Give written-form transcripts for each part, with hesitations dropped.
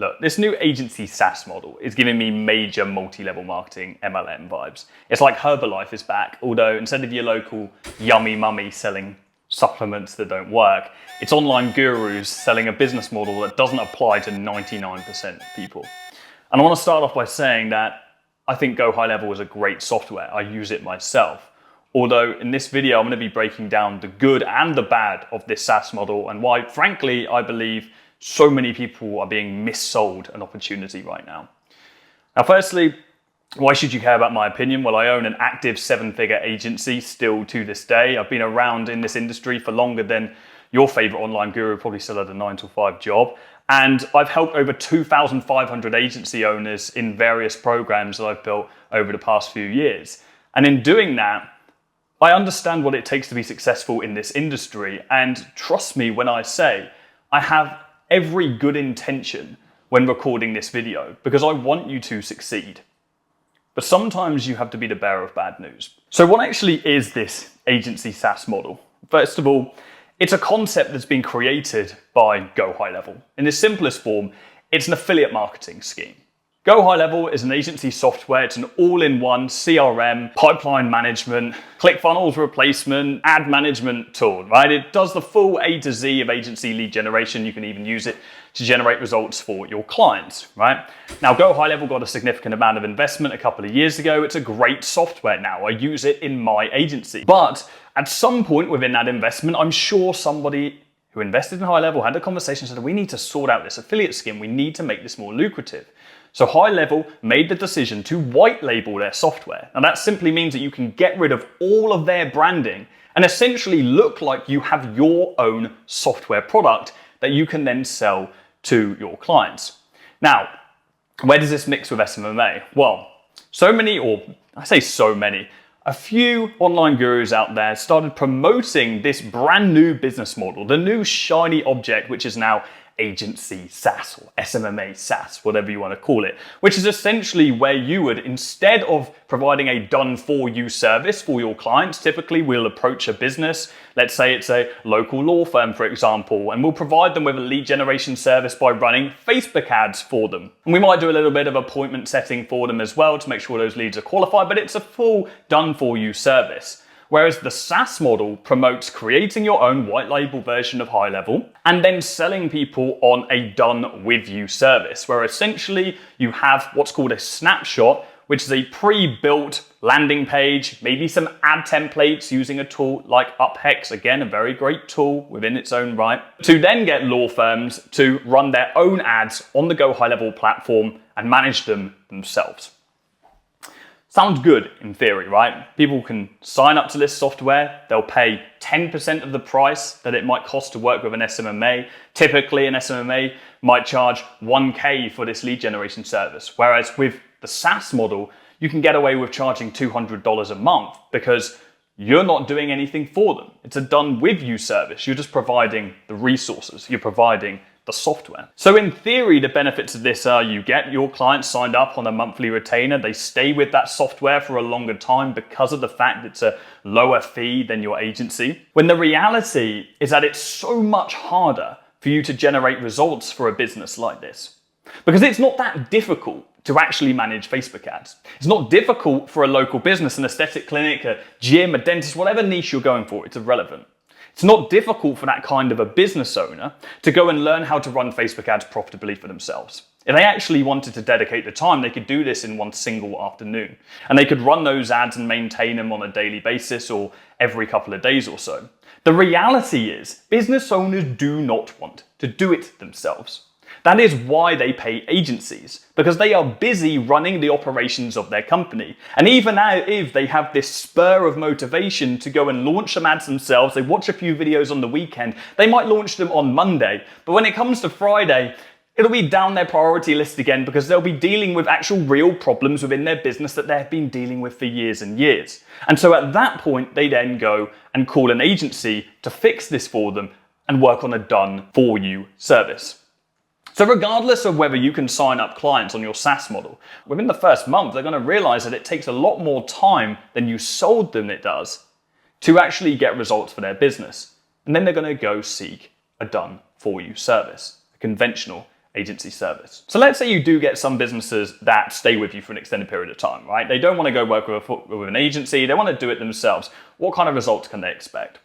Look, this new agency SaaS model is giving me major multi-level marketing MLM vibes. It's like Herbalife is back, although instead of your local yummy mummy selling supplements that don't work, it's online gurus selling a business model that doesn't apply to 99% of people. And I want to start off by saying that I think Go High Level is a great software. I use it myself. Although in this video, I'm going to be breaking down the good and the bad of this SaaS model and why, frankly, I believe so many people are being missold an opportunity right now. Now, firstly, why should you care about my opinion? Well, I own an active 7-figure agency still to this day. I've been around in this industry for longer than your favorite online guru, probably still at a 9-to-5 job. And I've helped over 2,500 agency owners in various programs that I've built over the past few years. And in doing that, I understand what it takes to be successful in this industry. And trust me when I say, I have every good intention when recording this video because I want you to succeed. But sometimes you have to be the bearer of bad news. So what actually is this agency SaaS model? First of all, it's a concept that's been created by Go High Level. In its simplest form, it's an affiliate marketing scheme. Go High Level is an agency software. It's an all-in-one CRM, pipeline management, ClickFunnels replacement, ad management tool, right? It does the full A to Z of agency lead generation. You can even use it to generate results for your clients, right? Now, Go High Level got a significant amount of investment a couple of years ago. It's a great software now. I use it in my agency. But at some point within that investment, I'm sure somebody who invested in High Level had a conversation and said, we need to sort out this affiliate scheme. We need to make this more lucrative. So High Level made the decision to white label their software. And that simply means that you can get rid of all of their branding and essentially look like you have your own software product that you can then sell to your clients. Now, where does this mix with SMMA? Well, a few online gurus out there started promoting this brand new business model, the new shiny object, which is now agency SaaS or SMMA SaaS, whatever you want to call it, which is essentially where you would, instead of providing a done-for-you service for your clients, typically we'll approach a business, let's say it's a local law firm, for example, and we'll provide them with a lead generation service by running Facebook ads for them. And we might do a little bit of appointment setting for them as well to make sure those leads are qualified, but it's a full done-for-you service. Whereas the SaaS model promotes creating your own white label version of High Level and then selling people on a done with you service, where essentially you have what's called a snapshot, which is a pre-built landing page, maybe some ad templates using a tool like UpHex, again, a very great tool within its own right, to then get law firms to run their own ads on the Go High Level platform and manage them themselves. Sounds good in theory, right? People can sign up to this software. They'll pay 10% of the price that it might cost to work with an SMMA. Typically, an SMMA might charge 1K for this lead generation service. Whereas with the SaaS model, you can get away with charging $200 a month because you're not doing anything for them. It's a done with you service. You're just providing the resources. You're providing the software. So in theory, the benefits of this are you get your clients signed up on a monthly retainer. They stay with that software for a longer time because of the fact it's a lower fee than your agency. When the reality is that it's so much harder for you to generate results for a business like this. Because it's not that difficult to actually manage Facebook ads. It's not difficult for a local business, an aesthetic clinic, a gym, a dentist, whatever niche you're going for, it's irrelevant. It's not difficult for that kind of a business owner to go and learn how to run Facebook ads profitably for themselves. If they actually wanted to dedicate the time, they could do this in one single afternoon. And they could run those ads and maintain them on a daily basis or every couple of days or so. The reality is, business owners do not want to do it themselves. That is why they pay agencies, because they are busy running the operations of their company. And even now, if they have this spur of motivation to go and launch some ads themselves, they watch a few videos on the weekend, they might launch them on Monday. But when it comes to Friday, it'll be down their priority list again because they'll be dealing with actual real problems within their business that they've been dealing with for years and years. And so at that point, they then go and call an agency to fix this for them and work on a done for you service. So regardless of whether you can sign up clients on your SaaS model, within the first month, they're going to realize that it takes a lot more time than you sold them it does to actually get results for their business. And then they're going to go seek a done for you service, a conventional agency service. So let's say you do get some businesses that stay with you for an extended period of time, right? They don't want to go work with an agency. They want to do it themselves. What kind of results can they expect?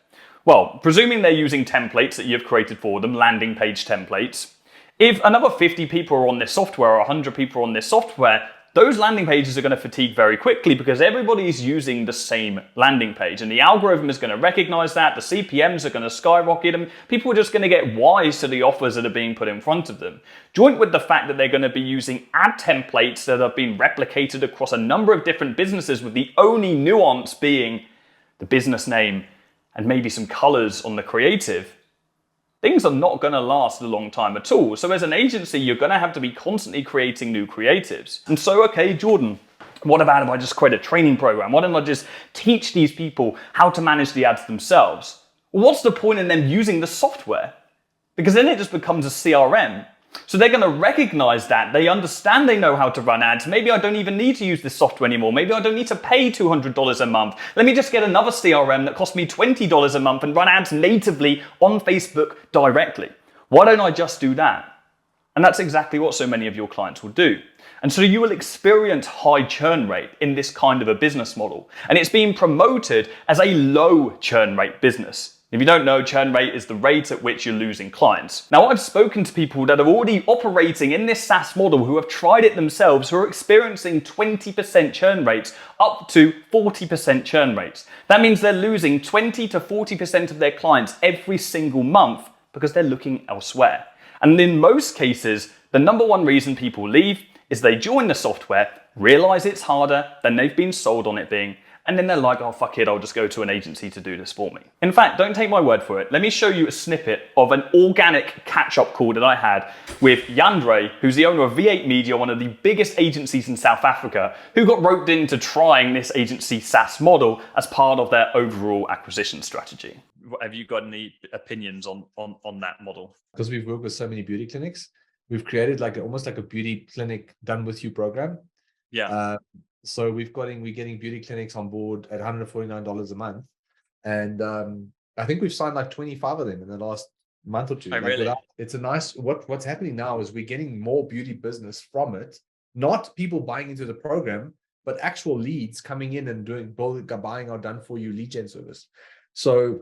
Well, presuming they're using templates that you've created for them, landing page templates, if another 50 people are on this software or 100 people are on this software, those landing pages are going to fatigue very quickly because everybody's using the same landing page and the algorithm is going to recognize that, the CPMs are going to skyrocket and people are just going to get wise to the offers that are being put in front of them. Joint with the fact that they're going to be using ad templates that have been replicated across a number of different businesses with the only nuance being the business name and maybe some colors on the creative, things are not going to last a long time at all. So as an agency, you're going to have to be constantly creating new creatives. And so, okay, Jordan, what about if I just create a training program? Why don't I just teach these people how to manage the ads themselves? Well, what's the point in them using the software? Because then it just becomes a CRM. So they're going to recognize that. They understand they know how to run ads. Maybe I don't even need to use this software anymore. Maybe I don't need to pay $200 a month. Let me just get another CRM that costs me $20 a month and run ads natively on Facebook directly. Why don't I just do that? And that's exactly what so many of your clients will do. And so you will experience high churn rate in this kind of a business model. And it's being promoted as a low churn rate business. If you don't know, churn rate is the rate at which you're losing clients. Now, I've spoken to people that are already operating in this SaaS model who have tried it themselves, who are experiencing 20% churn rates up to 40% churn rates. That means they're losing 20 to 40% of their clients every single month because they're looking elsewhere. And in most cases, the number one reason people leave is they join the software, realize it's harder than they've been sold on it being, and then they're like, oh, fuck it, I'll just go to an agency to do this for me. In fact, don't take my word for it. Let me show you a snippet of an organic catch-up call that I had with Yandre, who's the owner of V8 Media, one of the biggest agencies in South Africa, who got roped into trying this agency SaaS model as part of their overall acquisition strategy. Have you got any opinions on that model? Because we've worked with so many beauty clinics, we've created almost like a beauty clinic done with you program. Yeah. So we're getting beauty clinics on board at $149 a month. And I think we've signed like 25 of them in the last month or two. Oh, really? It's a nice, what's happening now is we're getting more beauty business from it, not people buying into the program, but actual leads coming in and buying our done for you lead gen service. So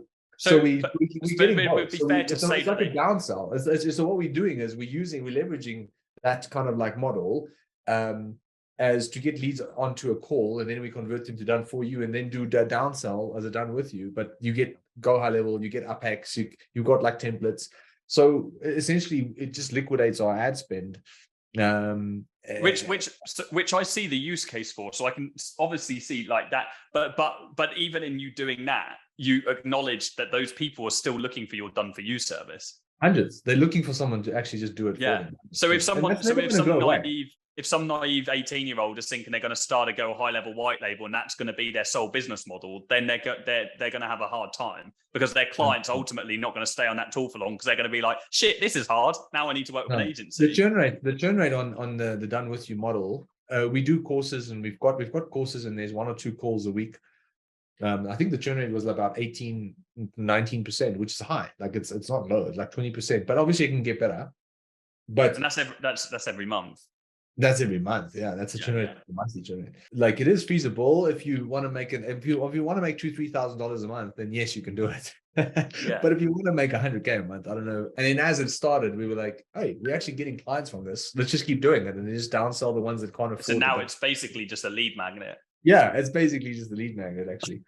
we're getting both. It's like a downsell. So what we're doing is we're leveraging that kind of like model, as to get leads onto a call, and then we convert them to done for you, and then do the downsell as a done with you. But you get go high level, you get UpX, you've got like templates. So essentially, it just liquidates our ad spend. Which I see the use case for, so I can obviously see like that. But even in you doing that, you acknowledge that those people are still looking for your done for you service. Hundreds. They're looking for someone to actually just do it for them. So if some naive 18-year-old is thinking they're going to start a go high level white label and that's going to be their sole business model, then they're going to have a hard time because their clients ultimately not going to stay on that tool for long because they're going to be like, shit, this is hard. Now I need to work with an agency. The churn rate on the done with you model, we do courses, and we've got courses, and there's 1 or 2 calls a week. I think the churn rate was about 18-19%, which is high. Like it's not low, it's like 20%, but obviously it can get better. But and that's every month. That's every month. Yeah, that's a churn rate, monthly churn rate. Like it is feasible if you want to make if you want to make $2,000-3,000 a month, then yes, you can do it. But if you want to make $100K a month, I don't know. And then as it started, we were like, hey, we're actually getting clients from this. Let's just keep doing it, and then just downsell the ones that can't afford. So now it's basically just a lead magnet. Yeah, it's basically just the lead magnet, actually.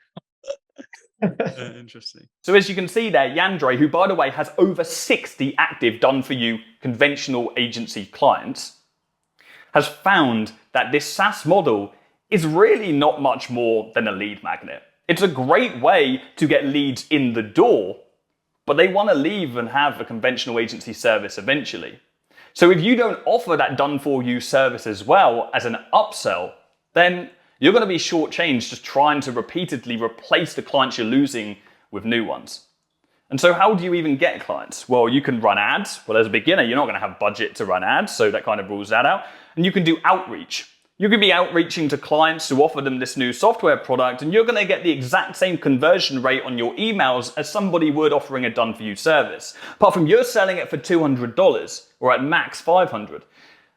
Interesting. So as you can see there, Yandre, who by the way has over 60 active done-for-you conventional agency clients, has found that this SaaS model is really not much more than a lead magnet. It's a great way to get leads in the door, but they want to leave and have a conventional agency service eventually. So if you don't offer that done-for-you service as well as an upsell, then you're going to be shortchanged just trying to repeatedly replace the clients you're losing with new ones. And so how do you even get clients? Well, you can run ads. Well, as a beginner, you're not going to have budget to run ads, so that kind of rules that out. And you can do outreach. You could be outreaching to clients to offer them this new software product, and you're going to get the exact same conversion rate on your emails as somebody would offering a done-for-you service. Apart from you're selling it for $200 or at max $500,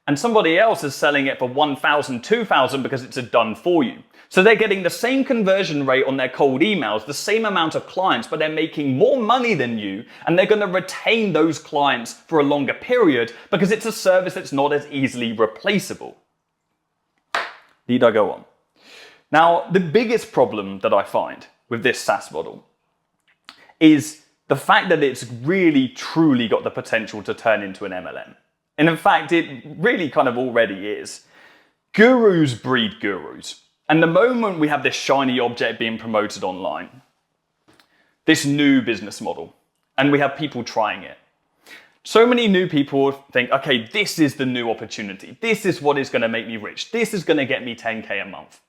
and somebody else is selling it for $1,000, $2,000 because it's a done-for-you. So they're getting the same conversion rate on their cold emails, the same amount of clients, but they're making more money than you, and they're going to retain those clients for a longer period because it's a service that's not as easily replaceable. Need I go on? Now, the biggest problem that I find with this SaaS model is the fact that it's really truly got the potential to turn into an MLM. And in fact, it really kind of already is. Gurus breed gurus. And the moment we have this shiny object being promoted online, this new business model, and we have people trying it, so many new people think, okay, this is the new opportunity. This is what is going to make me rich. This is going to get me 10K a month.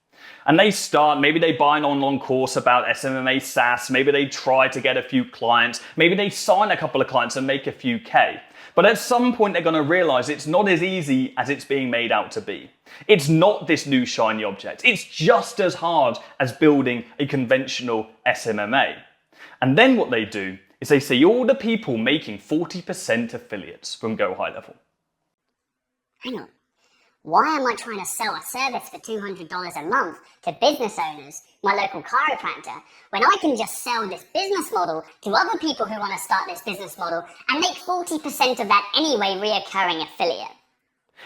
And they start, maybe they buy an online course about SMMA SaaS. Maybe they try to get a few clients. Maybe they sign a couple of clients and make a few K. But at some point, they're going to realize it's not as easy as it's being made out to be. It's not this new shiny object. It's just as hard as building a conventional SMMA. And then what they do is they see all the people making 40% affiliates from Go High Level. Hang on. Why am I trying to sell a service for $200 a month to business owners, my local chiropractor, when I can just sell this business model to other people who want to start this business model and make 40% of that anyway reoccurring affiliate?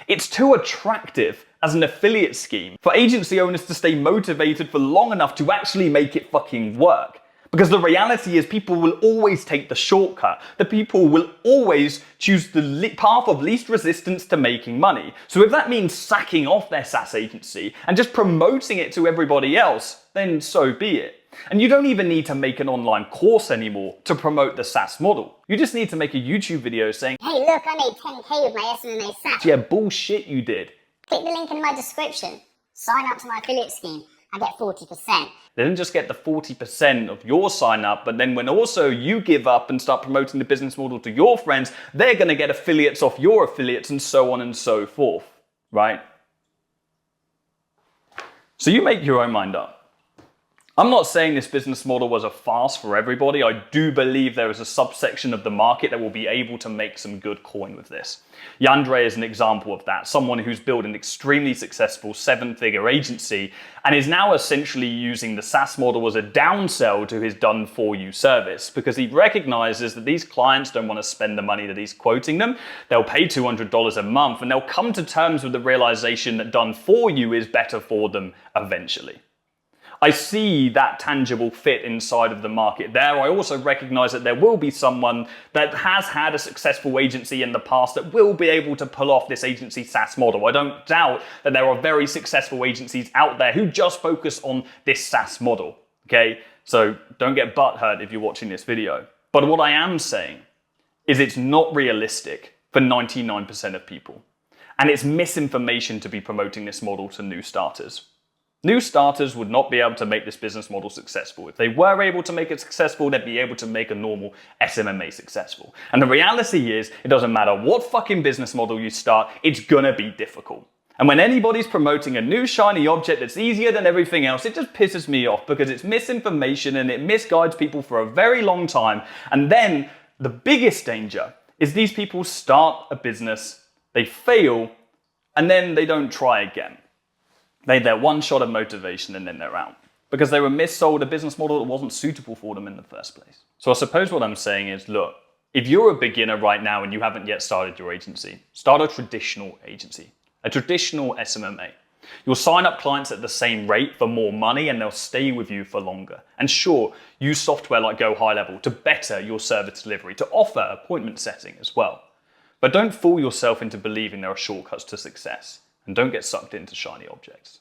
It's too attractive as an affiliate scheme for agency owners to stay motivated for long enough to actually make it fucking work. Because the reality is people will always take the shortcut. The people will always choose the path of least resistance to making money. So if that means sacking off their SaaS agency and just promoting it to everybody else, then so be it. And you don't even need to make an online course anymore to promote the SaaS model. You just need to make a YouTube video saying, hey look, I made 10K with my SMMA SaaS. Yeah, bullshit you did. Click the link in my description. Sign up to my affiliate scheme. I get 40%. They don't just get the 40% of your sign up, but then when also you give up and start promoting the business model to your friends, they're going to get affiliates off your affiliates and so on and so forth, right? So you make your own mind up. I'm not saying this business model was a farce for everybody. I do believe there is a subsection of the market that will be able to make some good coin with this. Yandre is an example of that, someone who's built an extremely successful 7-figure agency and is now essentially using the SaaS model as a downsell to his done-for-you service because he recognizes that these clients don't want to spend the money that he's quoting them. They'll pay $200 a month and they'll come to terms with the realization that done-for-you is better for them eventually. I see that tangible fit inside of the market there. I also recognize that there will be someone that has had a successful agency in the past that will be able to pull off this agency SaaS model. I don't doubt that there are very successful agencies out there who just focus on this SaaS model, okay? So don't get butthurt if you're watching this video. But what I am saying is it's not realistic for 99% of people. And it's misinformation to be promoting this model to new starters. New starters would not be able to make this business model successful. If they were able to make it successful, they'd be able to make a normal SMMA successful. And the reality is, it doesn't matter what fucking business model you start, it's gonna be difficult. And when anybody's promoting a new shiny object that's easier than everything else, it just pisses me off because it's misinformation and it misguides people for a very long time. And then the biggest danger is these people start a business, they fail, and then they don't try again. They had their one shot of motivation and then they're out because they were missold a business model that wasn't suitable for them in the first place. So I suppose what I'm saying is, look, if you're a beginner right now and you haven't yet started your agency, start a traditional agency, a traditional SMMA. You'll sign up clients at the same rate for more money and they'll stay with you for longer. And sure, use software like Go High Level to better your service delivery, to offer appointment setting as well. But don't fool yourself into believing there are shortcuts to success. And don't get sucked into shiny objects.